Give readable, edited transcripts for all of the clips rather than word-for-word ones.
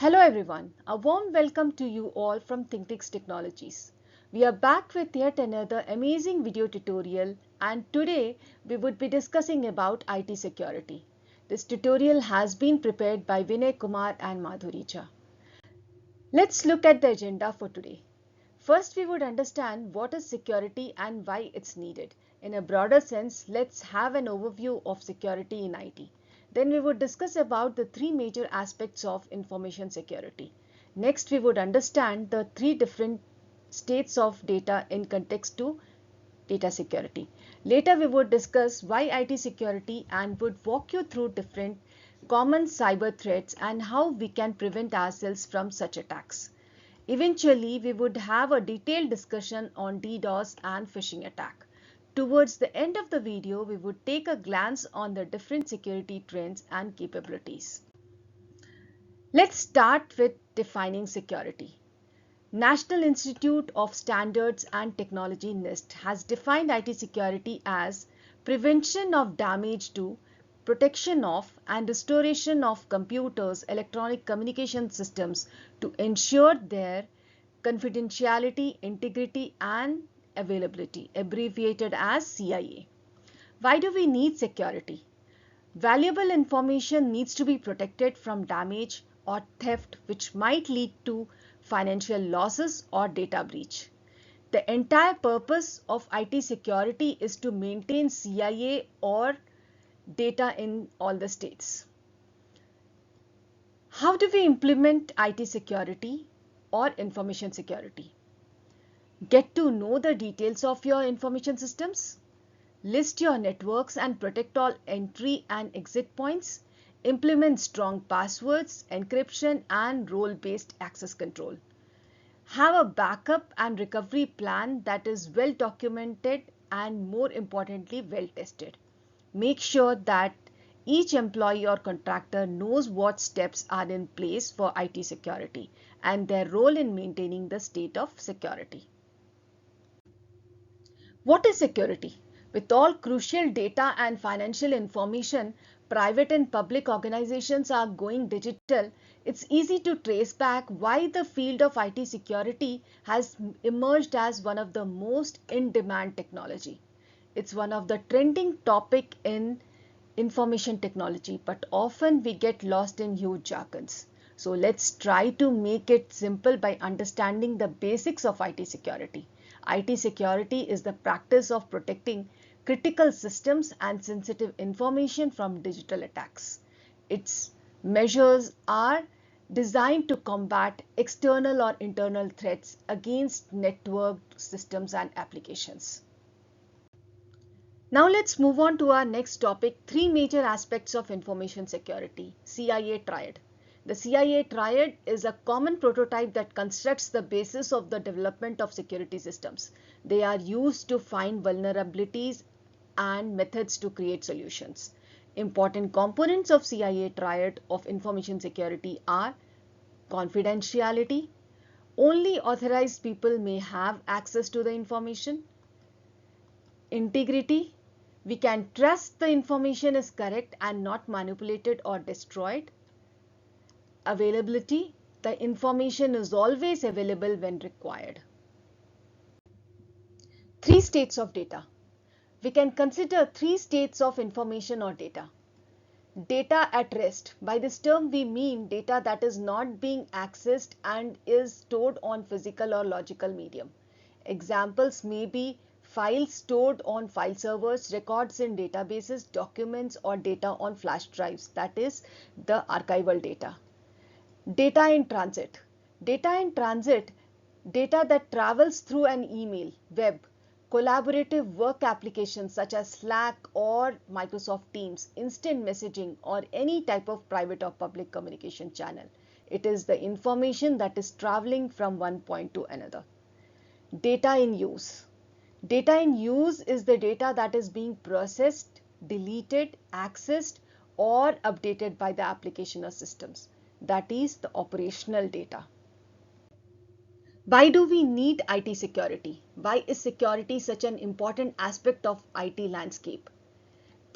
Hello everyone, a warm welcome to you all from Thinknyx Technologies. We are back with yet another amazing video tutorial, and today we would be discussing about IT security. This tutorial has been prepared by Vinay Kumar and Madhurija. Let's look at the agenda for today. First, we would understand what is security and why it's needed. In a broader sense, let's have an overview of security in IT. Then we would discuss about the three major aspects of information security. Next, we would understand the three different states of data in context to data security. Later, we would discuss why IT security and would walk you through different common cyber threats and how we can prevent ourselves from such attacks. Eventually, we would have a detailed discussion on DDoS and phishing attack. Towards the end of the video, we would take a glance on the different security trends and capabilities. Let's start with defining security. National Institute of Standards and Technology NIST has defined IT security as prevention of damage to, protection of, and restoration of computers, electronic communication systems to ensure their confidentiality, integrity, and availability, abbreviated as CIA. Why do we need security? Valuable information needs to be protected from damage or theft, which might lead to financial losses or data breach. The entire purpose of IT security is to maintain CIA or data in all the states. How do we implement IT security or information security? Get to know the details of your information systems. List your networks and protect all entry and exit points. Implement strong passwords, encryption, and role-based access control. Have a backup and recovery plan that is well documented and, more importantly, well tested. Make sure that each employee or contractor knows what steps are in place for IT security and their role in maintaining the state of security. What is security? With all crucial data and financial information, private and public organizations are going digital. It's easy to trace back why the field of IT security has emerged as one of the most in-demand technology. It's one of the trending topic in information technology, but often we get lost in huge jargons. So let's try to make it simple by understanding the basics of IT security. IT security is the practice of protecting critical systems and sensitive information from digital attacks. Its measures are designed to combat external or internal threats against networked systems and applications. Now let's move on to our next topic, three major aspects of information security, CIA TRIAD. The CIA TRIAD is a common prototype that constructs the basis of the development of security systems. They are used to find vulnerabilities and methods to create solutions. Important components of CIA TRIAD of information security are confidentiality. Only authorized people may have access to the information. Integrity. We can trust the information is correct and not manipulated or destroyed. Availability. The information is always available when required. Three states of data. We can consider three states of information or data. Data at rest. By this term we mean data that is not being accessed and is stored on physical or logical medium. Examples may be files stored on file servers, records in databases, documents, or data on flash drives, that is the archival data. Data in transit. Data in transit, data that travels through an email, web, collaborative work applications such as Slack or Microsoft Teams, instant messaging, or any type of private or public communication channel. It is the information that is traveling from one point to another. Data in use. Data in use is the data that is being processed, deleted, accessed, or updated by the application or systems. That is the operational data. Why do we need IT security? Why is security such an important aspect of IT landscape?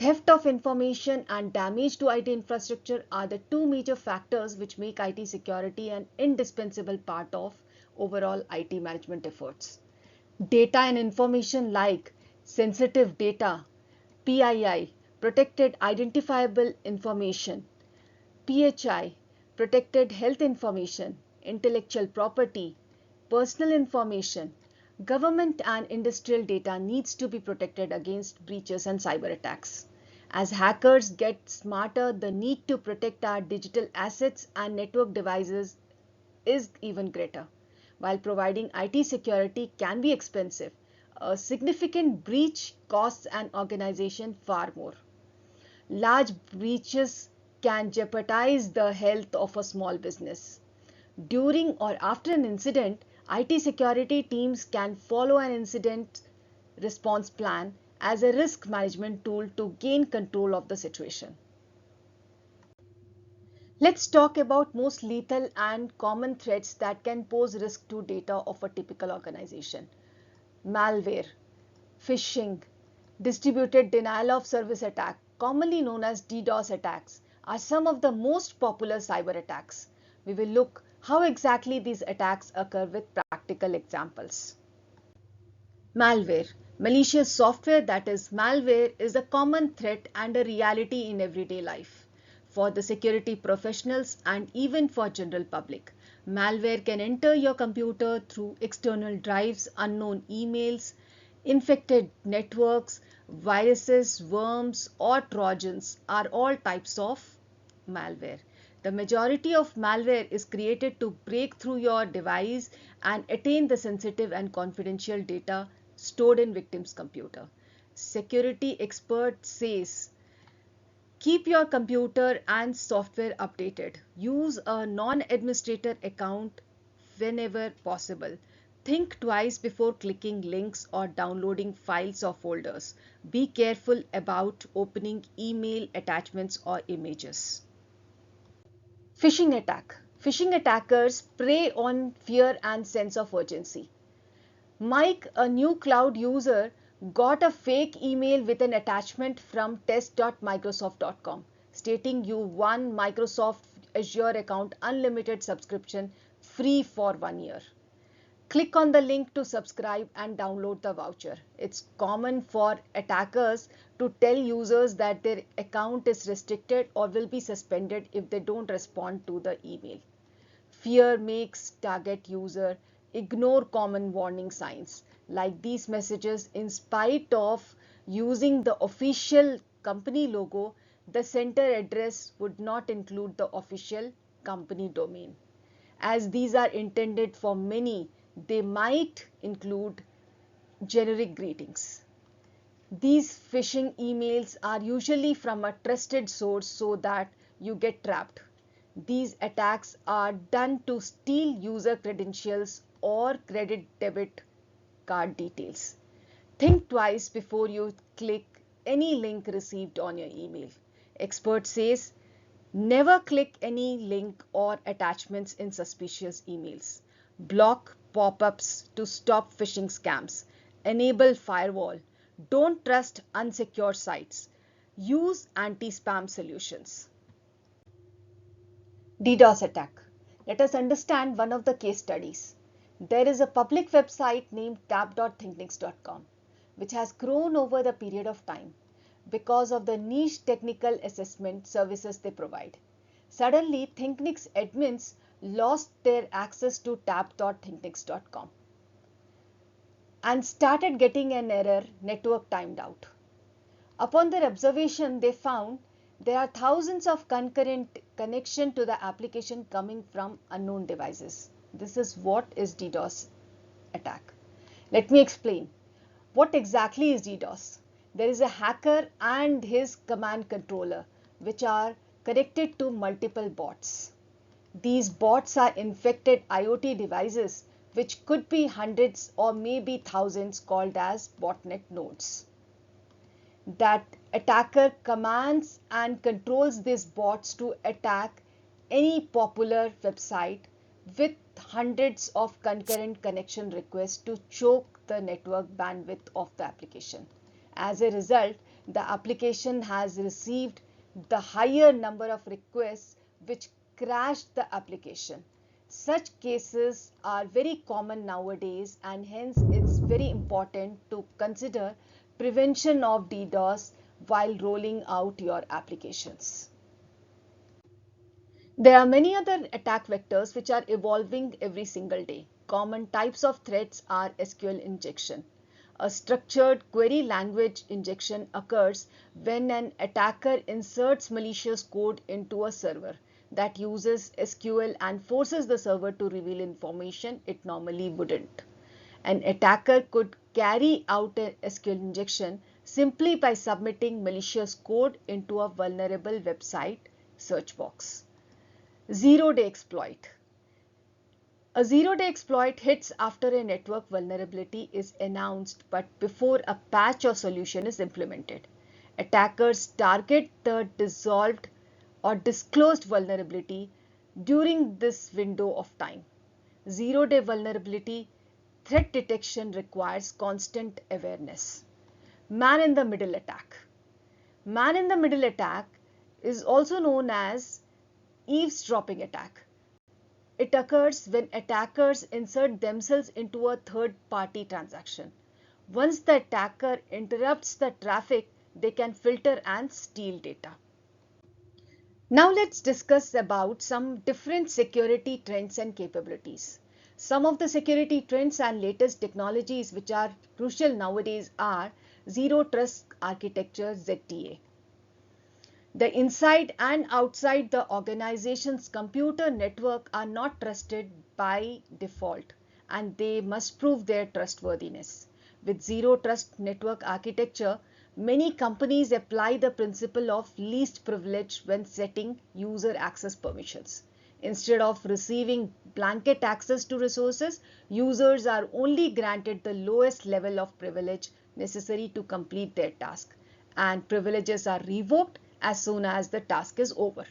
Theft of information and damage to IT infrastructure are the two major factors which make IT security an indispensable part of overall IT management efforts. Data and information like sensitive data, PII, protected identifiable information, PHI, protected health information, intellectual property, personal information, government and industrial data needs to be protected against breaches and cyber attacks. As hackers get smarter, the need to protect our digital assets and network devices is even greater. While providing IT security can be expensive, a significant breach costs an organization far more. Large breaches can jeopardize the health of a small business. During or after an incident, IT security teams can follow an incident response plan as a risk management tool to gain control of the situation. Let's talk about most lethal and common threats that can pose risk to data of a typical organization. Malware, phishing, distributed denial of service attack, commonly known as DDoS attacks, are some of the most popular cyber attacks. We will look how exactly these attacks occur with practical examples. Malware. Malicious software, that is malware, is a common threat and a reality in everyday life. For the security professionals and even for general public, malware can enter your computer through external drives, unknown emails, infected networks, viruses, worms, or trojans are all types of malware. The majority of malware is created to break through your device and attain the sensitive and confidential data stored in victim's computer. Security expert says, keep your computer and software updated. Use a non-administrator account whenever possible. Think twice before clicking links or downloading files or folders. Be careful about opening email attachments or images. Phishing attack. Phishing attackers prey on fear and sense of urgency. Mike, a new cloud user, got a fake email with an attachment from test.microsoft.com stating you won Microsoft Azure account unlimited subscription free for 1 year. Click on the link to subscribe and download the voucher. It's common for attackers to tell users that their account is restricted or will be suspended if they don't respond to the email. Fear makes target user ignore common warning signs like these messages. In spite of using the official company logo, the sender address would not include the official company domain. As these are intended for many, they might include generic greetings. These phishing emails are usually from a trusted source so that you get trapped. These attacks are done to steal user credentials or credit debit card details. Think twice before you click any link received on your email. Expert says, never click any link or attachments in suspicious emails. Block pop-ups to stop phishing scams. Enable firewall. Don't trust unsecure sites. Use anti-spam solutions. DDoS attack. Let us understand one of the case studies. There is a public website named tab.thinknyx.com which has grown over the period of time because of the niche technical assessment services they provide. Suddenly, Thinknyx admins lost their access to tab.thinknyx.com and started getting an error, network timed out. Upon their observation, they found there are thousands of concurrent connections to the application coming from unknown devices. This is what is DDoS attack. Let me explain. What exactly is DDoS? There is a hacker and his command controller which are connected to multiple bots. These bots are infected IoT devices which could be hundreds or maybe thousands called as botnet nodes. That attacker commands and controls these bots to attack any popular website with hundreds of concurrent connection requests to choke the network bandwidth of the application. As a result, the application has received the higher number of requests which crashed the application. Such cases are very common nowadays, and hence it's very important to consider prevention of DDoS while rolling out your applications. There are many other attack vectors which are evolving every single day. Common types of threats are SQL injection. A structured query language injection occurs when an attacker inserts malicious code into a server that uses SQL and forces the server to reveal information it normally wouldn't. An attacker could carry out an SQL injection simply by submitting malicious code into a vulnerable website search box. Zero-day exploit. A zero-day exploit hits after a network vulnerability is announced but before a patch or solution is implemented. Attackers target the dissolved or disclosed vulnerability during this window of time. Zero-day vulnerability threat detection requires constant awareness. Man-in-the-middle attack. Man-in-the-middle attack is also known as eavesdropping attack. It occurs when attackers insert themselves into a third-party transaction. Once the attacker interrupts the traffic, they can filter and steal data. Now let's discuss about some different security trends and capabilities. Some of the security trends and latest technologies which are crucial nowadays are Zero Trust Architecture (ZTA). The inside and outside the organization's computer network are not trusted by default, and they must prove their trustworthiness. With Zero Trust Network Architecture, many companies apply the principle of least privilege when setting user access permissions. Instead of receiving blanket access to resources, users are only granted the lowest level of privilege necessary to complete their task, and privileges are revoked as soon as the task is over.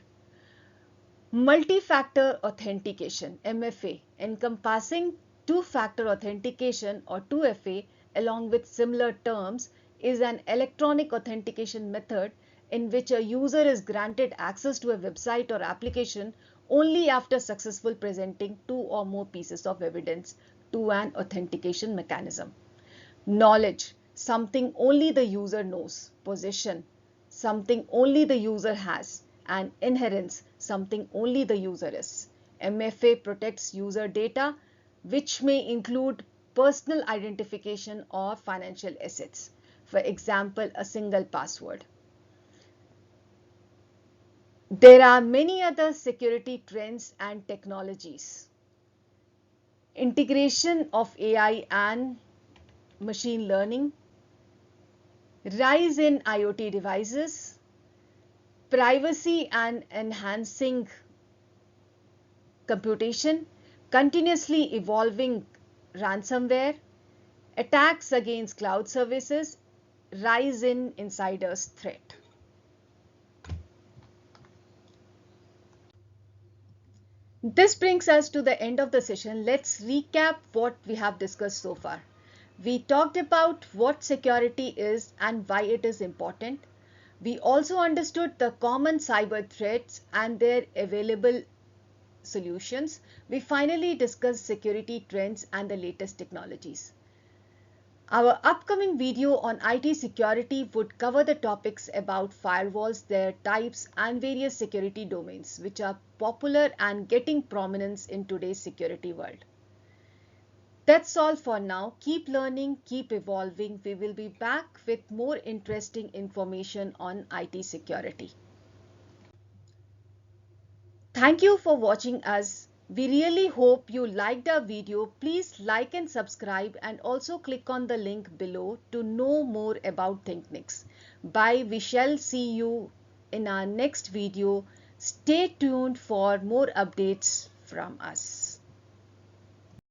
Multi-factor authentication (MFA), encompassing two-factor authentication or 2FA along with similar terms, is an electronic authentication method in which a user is granted access to a website or application only after successfully presenting two or more pieces of evidence to an authentication mechanism. Knowledge, something only the user knows. Possession, something only the user has, and inherence, something only the user is. MFA protects user data, which may include personal identification or financial assets. For example, a single password. There are many other security trends and technologies. Integration of AI and machine learning, rise in IoT devices, privacy and enhancing computation, continuously evolving ransomware, attacks against cloud services, rise in insiders threat. This brings us to the end of the session. Let's recap what we have discussed so far. We talked about what security is and why it is important. We also understood the common cyber threats and their available solutions. We finally discussed security trends and the latest technologies. Our upcoming video on IT security would cover the topics about firewalls, their types, and various security domains which are popular and getting prominence in today's security world. That's all for now. Keep learning, keep evolving. We will be back with more interesting information on IT security. Thank you for watching us. We really hope you liked our video. Please like and subscribe, and also click on the link below to know more about Thinknyx. Bye. We shall see you in our next video. Stay tuned for more updates from us.